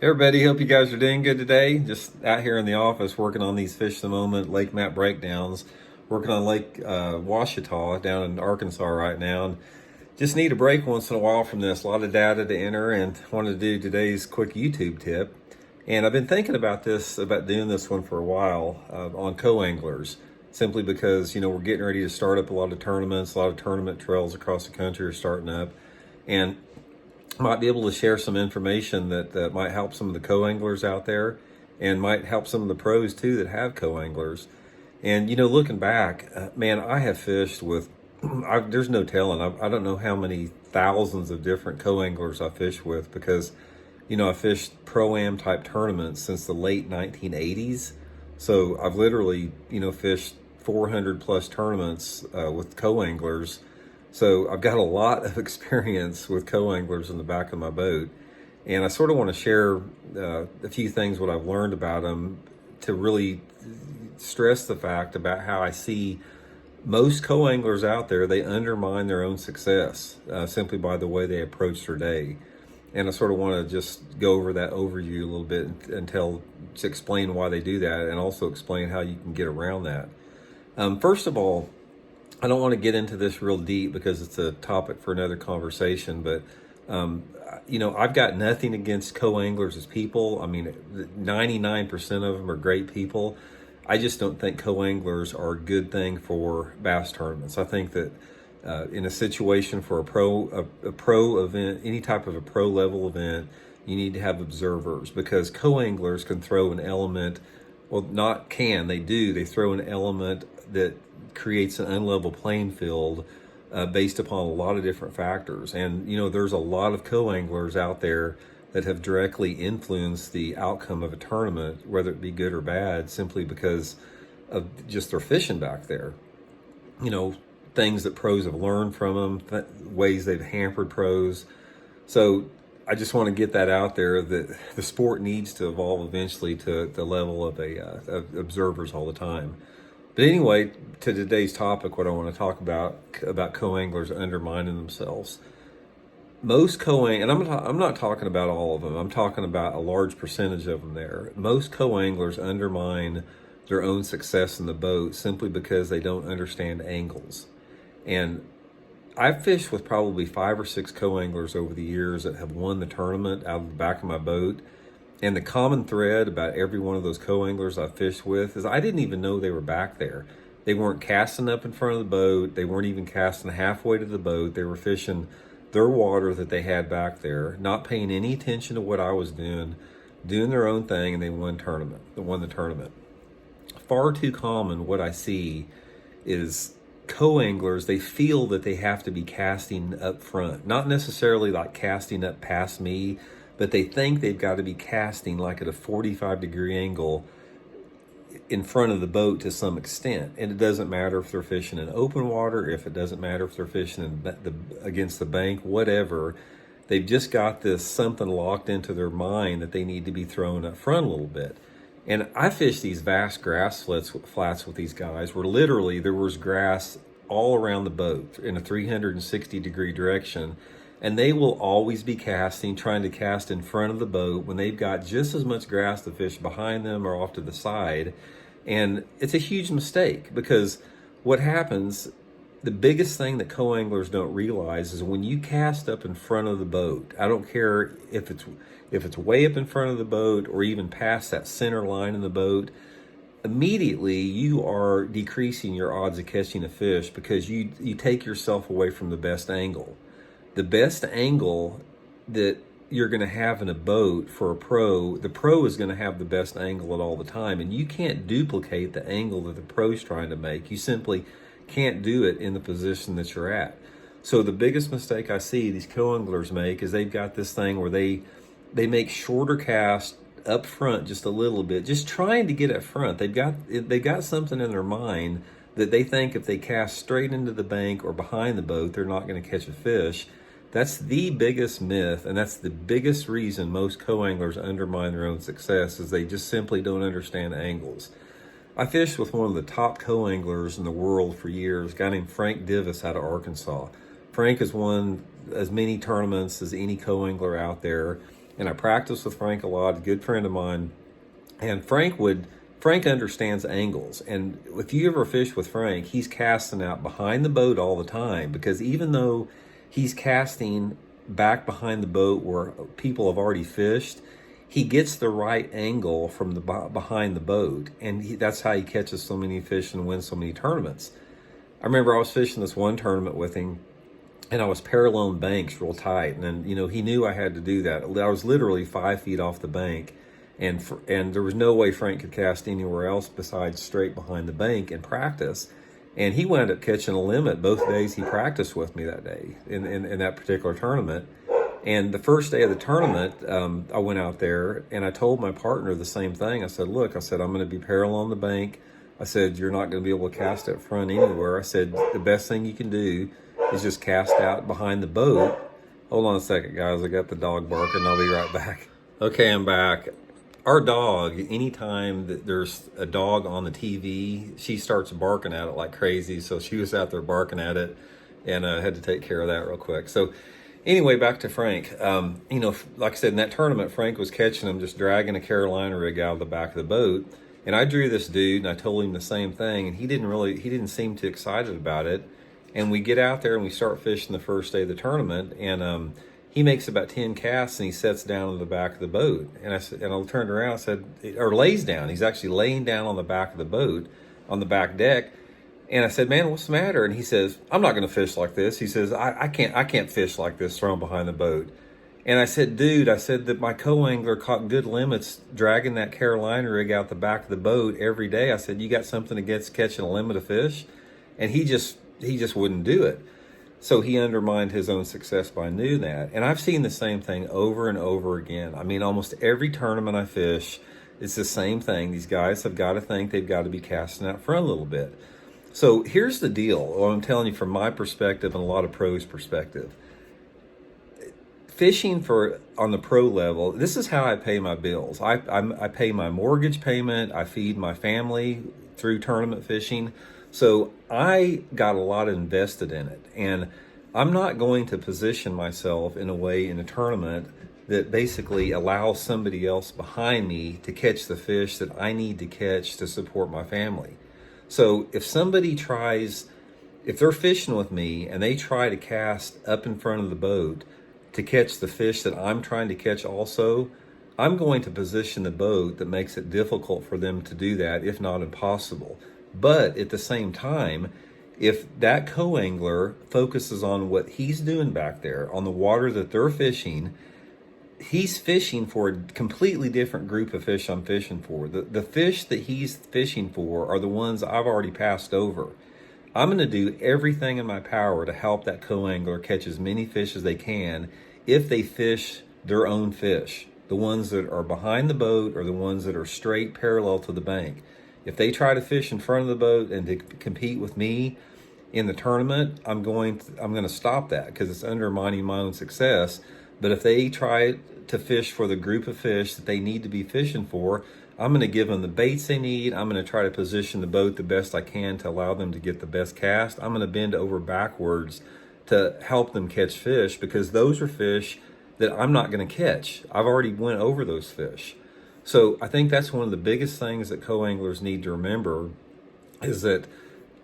Hey everybody, hope you guys are doing good today. Just out here in the office working on these fish at the moment, lake map breakdowns, working on Lake Washita down in Arkansas right now. And just need a break once in a while from this. A lot of data to enter and wanted to do today's quick YouTube tip. And I've been thinking about doing this one for a while on co-anglers, simply because, we're getting ready to start up a lot of tournaments. A lot of tournament trails across the country are starting up. And might be able to share some information that might help some of the co-anglers out there and might help some of the pros too that have co-anglers. And, looking back, man, I have fished with, there's no telling. I don't know how many thousands of different co-anglers I fished with because, I fished pro-am type tournaments since the late 1980s. So I've literally, fished 400 plus tournaments with co-anglers. So I've got a lot of experience with co-anglers in the back of my boat. And I sort of want to share a few things what I've learned about them to really stress the fact about how I see most co-anglers out there, they undermine their own success simply by the way they approach their day. And I sort of want to just go over that overview a little bit to explain why they do that and also explain how you can get around that. First of all, I don't want to get into this real deep because it's a topic for another conversation, but I've got nothing against co-anglers as people. I mean, 99% of them are great people. I just don't think co-anglers are a good thing for bass tournaments. I think that in a situation for a pro event, any type of a pro level event, you need to have observers because co-anglers can throw an element, well, not can, they do. They throw an element that creates an unlevel playing field based upon a lot of different factors. And, there's a lot of co-anglers out there that have directly influenced the outcome of a tournament, whether it be good or bad, simply because of just their fishing back there. Things that pros have learned from them, ways they've hampered pros. So I just want to get that out there that the sport needs to evolve eventually to the level of of observers all the time. But anyway, to today's topic, what I want to talk about co-anglers undermining themselves. Most and I'm not talking about all of them. I'm talking about a large percentage of them there. Most co-anglers undermine their own success in the boat simply because they don't understand angles. And I've fished with probably 5 or 6 co-anglers over the years that have won the tournament out of the back of my boat. And the common thread about every one of those co-anglers I fished with is I didn't even know they were back there. They weren't casting up in front of the boat. They weren't even casting halfway to the boat. They were fishing their water that they had back there, not paying any attention to what I was doing their own thing, and they won the tournament. Far too common what I see is co-anglers, they feel that they have to be casting up front, not necessarily like casting up past me, but they think they've got to be casting like at a 45-degree angle in front of the boat to some extent. And it doesn't matter if they're fishing in open water, if it doesn't matter if they're fishing against the bank, whatever. They've just got this something locked into their mind that they need to be thrown up front a little bit. And I fished these vast grass flats with these guys where literally there was grass all around the boat in a 360-degree direction. And they will always be trying to cast in front of the boat when they've got just as much grass to fish behind them or off to the side. And it's a huge mistake because what happens, the biggest thing that co-anglers don't realize is when you cast up in front of the boat, I don't care if it's way up in front of the boat or even past that center line in the boat, immediately you are decreasing your odds of catching a fish because you take yourself away from the best angle. The best angle that you're going to have in a boat for a pro, the pro is going to have the best angle at all the time. And you can't duplicate the angle that the pro's trying to make. You simply can't do it in the position that you're at. So the biggest mistake I see these co-anglers make is they've got this thing where they make shorter casts up front just a little bit, just trying to get up front. They've got something in their mind that they think if they cast straight into the bank or behind the boat, they're not going to catch a fish. That's the biggest myth, and that's the biggest reason most co-anglers undermine their own success is they just simply don't understand angles. I fished with one of the top co-anglers in the world for years, a guy named Frank Divis out of Arkansas. Frank has won as many tournaments as any co-angler out there. and I practiced with Frank a lot, a good friend of mine. And Frank understands angles. And if you ever fish with Frank, he's casting out behind the boat all the time, because even though he's casting back behind the boat where people have already fished, he gets the right angle from the behind the boat, and that's how he catches so many fish and wins so many tournaments. I remember I was fishing this one tournament with him, and I was paralleling banks real tight, and then he knew I had to do that. I was literally 5 feet off the bank, and there was no way Frank could cast anywhere else besides straight behind the bank and practice. And he wound up catching a limit both days he practiced with me that day in that particular tournament. And the first day of the tournament, I went out there and I told my partner the same thing. I said, look, I'm going to be parallel on the bank. I said, you're not going to be able to cast up front anywhere. I said, the best thing you can do is just cast out behind the boat. Hold on a second, guys. I got the dog barking. I'll be right back. Okay, I'm back. Our dog, anytime that there's a dog on the TV, she starts barking at it like crazy. So she was out there barking at it, and I had to take care of that real quick. So anyway, back to Frank. Like I said, in that tournament, Frank was catching him, just dragging a Carolina rig out of the back of the boat. And I drew this dude, and I told him the same thing, and he didn't seem too excited about it. And we get out there and we start fishing the first day of the tournament, and he makes about 10 casts and he sets down on the back of the boat. And I turned around and said, or lays down. He's actually laying down on the back of the boat, on the back deck. And I said, man, what's the matter? And he says, I'm not going to fish like this. He says, I can't fish like this thrown behind the boat. And I said, dude, I said that my co-angler caught good limits dragging that Carolina rig out the back of the boat every day. I said, you got something against catching a limit of fish? And he just wouldn't do it. So he undermined his own success by doing that. And I've seen the same thing over and over again. I mean, almost every tournament I fish, it's the same thing. These guys have got to think they've got to be casting out front a little bit. So here's the deal. Well, I'm telling you from my perspective and a lot of pros' perspective. Fishing on the pro level, this is how I pay my bills. I pay my mortgage payment. I feed my family through tournament fishing. So I got a lot invested in it. And I'm not going to position myself in a way in a tournament that basically allows somebody else behind me to catch the fish that I need to catch to support my family. So if they're fishing with me and they try to cast up in front of the boat to catch the fish that I'm trying to catch also, I'm going to position the boat that makes it difficult for them to do that, if not impossible. But at the same time, if that co-angler focuses on what he's doing back there, on the water that they're fishing, he's fishing for a completely different group of fish I'm fishing for. The fish that he's fishing for are the ones I've already passed over. I'm going to do everything in my power to help that co-angler catch as many fish as they can if they fish their own fish. The ones that are behind the boat or the ones that are straight parallel to the bank. If they try to fish in front of the boat and to compete with me in the tournament, I'm going to stop that because it's undermining my own success. But if they try to fish for the group of fish that they need to be fishing for, I'm going to give them the baits they need. I'm going to try to position the boat the best I can to allow them to get the best cast. I'm going to bend over backwards to help them catch fish because those are fish that I'm not going to catch. I've already went over those fish. So I think that's one of the biggest things that co-anglers need to remember is that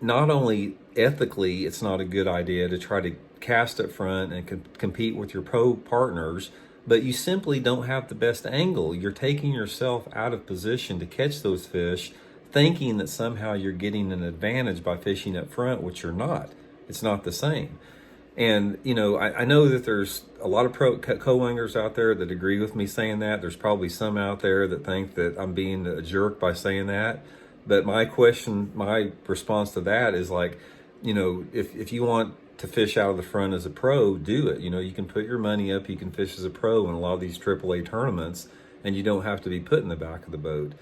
not only ethically it's not a good idea to try to cast up front and compete with your pro partners, but you simply don't have the best angle. You're taking yourself out of position to catch those fish, thinking that somehow you're getting an advantage by fishing up front, which you're not. It's not the same. And, I know that there's a lot of pro co-anglers out there that agree with me saying that. There's probably some out there that think that I'm being a jerk by saying that. But my response to that is like, if you want to fish out of the front as a pro, do it. You can put your money up, you can fish as a pro in a lot of these AAA tournaments, and you don't have to be put in the back of the boat.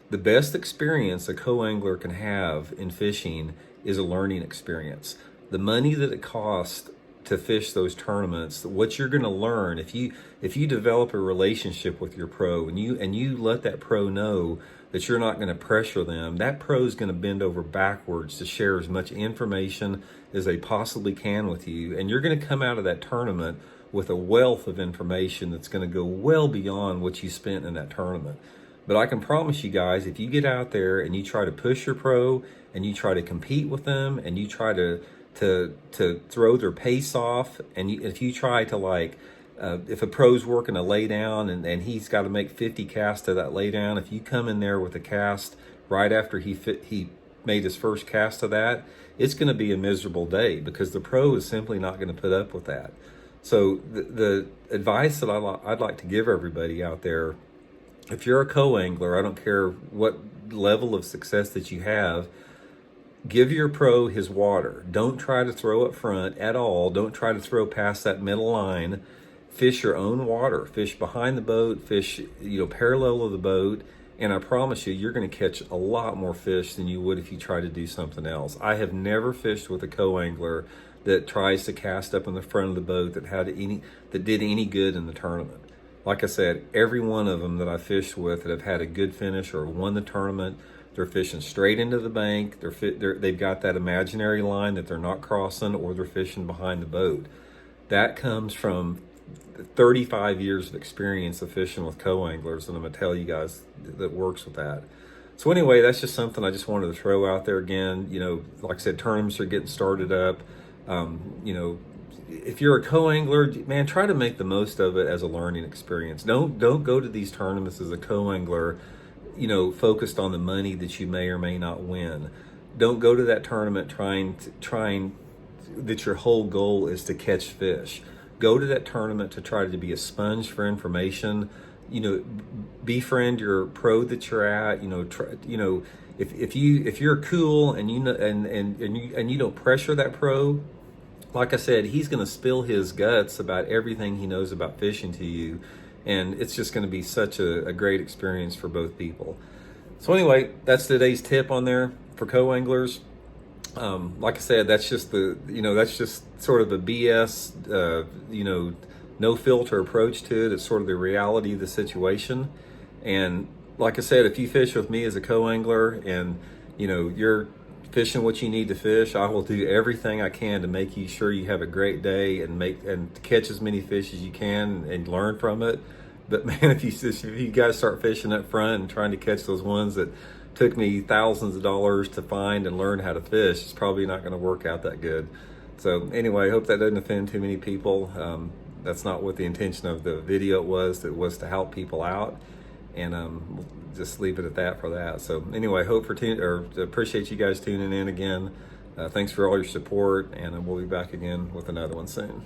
The best experience a co-angler can have in fishing is a learning experience. The money that it costs to fish those tournaments, what you're going to learn if you develop a relationship with your pro and you let that pro know that you're not going to pressure them, that pro is going to bend over backwards to share as much information as they possibly can with you, and you're going to come out of that tournament with a wealth of information that's going to go well beyond what you spent in that tournament. But I can promise you guys, if you get out there and you try to push your pro and you try to compete with them and you try to throw their pace off, and if you try to like, if a pro's working a lay down and he's got to make 50 casts to that lay down, if you come in there with a cast right after he made his first cast of that, it's going to be a miserable day because the pro is simply not going to put up with that. So the advice that I'd like to give everybody out there, if you're a co-angler, I don't care what level of success that you have, give your pro his water. Don't try to throw up front at all. Don't try to throw past that middle line. Fish your own water. Fish behind the boat. Fish, parallel of the boat. And I promise you, you're going to catch a lot more fish than you would if you try to do something else. I have never fished with a co-angler that tries to cast up in the front of the boat that did any good in the tournament. Like I said, every one of them that I fished with that have had a good finish or won the tournament, they're fishing straight into the bank. They've got that imaginary line that they're not crossing, or they're fishing behind the boat. That comes from 35 years of experience of fishing with co-anglers, and I'm gonna tell you guys that works with that. So anyway, that's just something I just wanted to throw out there again. Like I said, tournaments are getting started up. If you're a co-angler, man, try to make the most of it as a learning experience. Don't go to these tournaments as a co-angler, focused on the money that you may or may not win. Don't go to that tournament trying that your whole goal is to catch fish. Go to that tournament to try to be a sponge for information. Befriend your pro that you're at. If you're cool and you don't pressure that pro, like I said, he's going to spill his guts about everything he knows about fishing to you, and it's just going to be such a great experience for both people. So anyway, that's today's tip on there for co-anglers. Like I said, that's just sort of a BS, no filter approach to it. It's sort of the reality of the situation. And like I said, if you fish with me as a co-angler and, you're fishing what you need to fish, I will do everything I can to make you sure you have a great day and catch as many fish as you can and learn from it. But man, if you guys start fishing up front and trying to catch those ones that took me thousands of dollars to find and learn how to fish, it's probably not going to work out that good. So anyway, I hope that doesn't offend too many people. That's not what the intention of the video was. It was to help people out, and we'll just leave it at that for that. So anyway, appreciate you guys tuning in again. Thanks for all your support, and we'll be back again with another one soon.